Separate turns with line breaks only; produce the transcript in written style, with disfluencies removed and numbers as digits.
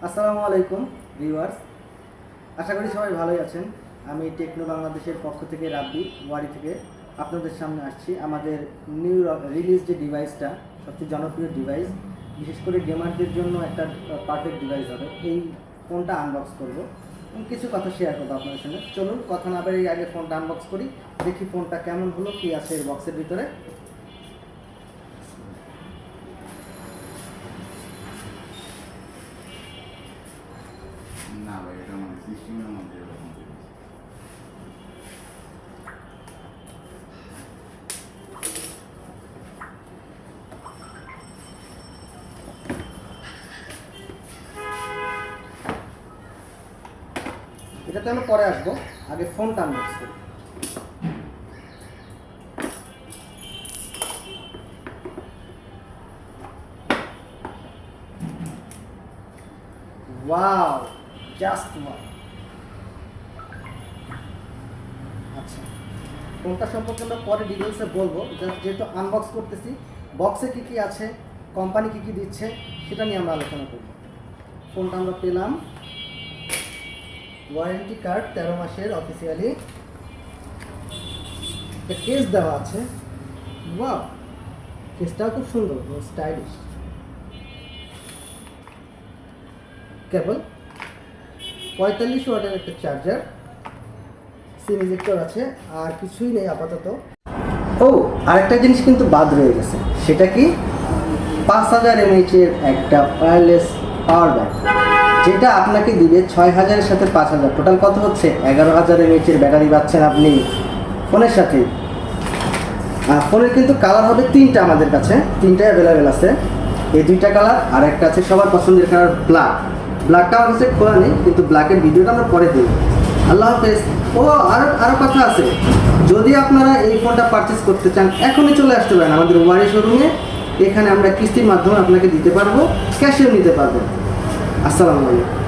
আসসালামু আলাইকুম ভিউয়ার্স, আশা করি সবাই ভালোই আছেন। আমি টেকনো বাংলাদেশের পক্ষ থেকে রাব্বি ওয়ারি থেকে আপনাদের সামনে আসছি। আমাদের নিউ রিলিজ যে ডিভাইসটা সবচেয়ে জনপ্রিয় ডিভাইস, বিশেষ করে গেমারদের জন্য একটা পারফেক্ট ডিভাইস হবে। এই ফোনটা আনবক্স করব, কিছু কথা শেয়ার করবো আপনাদের সঙ্গে। চলুন কথা না বাড়িয়ে আগে ফোনটা আনবক্স করি, দেখি ফোনটা কেমন হলো, কী আছে এর বক্সের ভিতরে।
না ভাই, এটা মানে সিস্টেমের মধ্যে এরকম
এটাতে আমি পরে আসবো, আগে ফোনটা আনবক্স করি। Wow, just wow. আচ্ছা, ফোনটা সম্পর্কে আমরা পরে ডিটেলসে বলবো, জাস্ট যেহেতু আনবক্স করতেছি, বক্সে কী কী আছে, কোম্পানি কী কী দিচ্ছে, সেটা নিয়ে আমরা আলোচনা করব। ফোনটা আমরা পেলাম, ওয়ারেন্টি কার্ড 13 মাসের অফিসিয়ালি, একটা কেস দেওয়া আছে। ওয়াও, কেসটাও খুব সুন্দর, স্টাইলিশ। কেবল 45 ওয়াটের একটা চার্জার, সিম ইজেক্টর আছে, আর কিছুই নেই আপাতত। ও, আরেকটা জিনিস কিন্তু বাদ রয়ে গেছে, সেটা কি 5000 mAh এর একটা ওয়্যারলেস পাওয়ার ব্যাংক, যেটা আপনাকে দিবে 6000 এর সাথে 5000, টোটাল কত হচ্ছে 11000 mAh এর ব্যাটারি পাচ্ছেন আপনি ফোনের সাথে। ফোনের কিন্তু কালার হবে 3টা, আমাদের কাছে 3টা অ্যাভেলেবেল আছে। এই 2টা কালার, আর একটা আছে সবার পছন্দের কালার ব্ল্যাকটা আমার কাছে খোলা নেই, কিন্তু ব্ল্যাকের ভিডিওটা আমরা পরে দিই। আল্লাহ হাফেজ। ও, আরও কথা আছে, যদি আপনারা এই ফোনটা পারচেস করতে চান এখনই চলে আসতে পারেন আমাদের ওয়ারি শোরুমে। এখানে আমরা কিস্তির মাধ্যমে আপনাকে দিতে পারবো, ক্যাশেও নিতে পারবেন। আসসালামু আলাইকুম।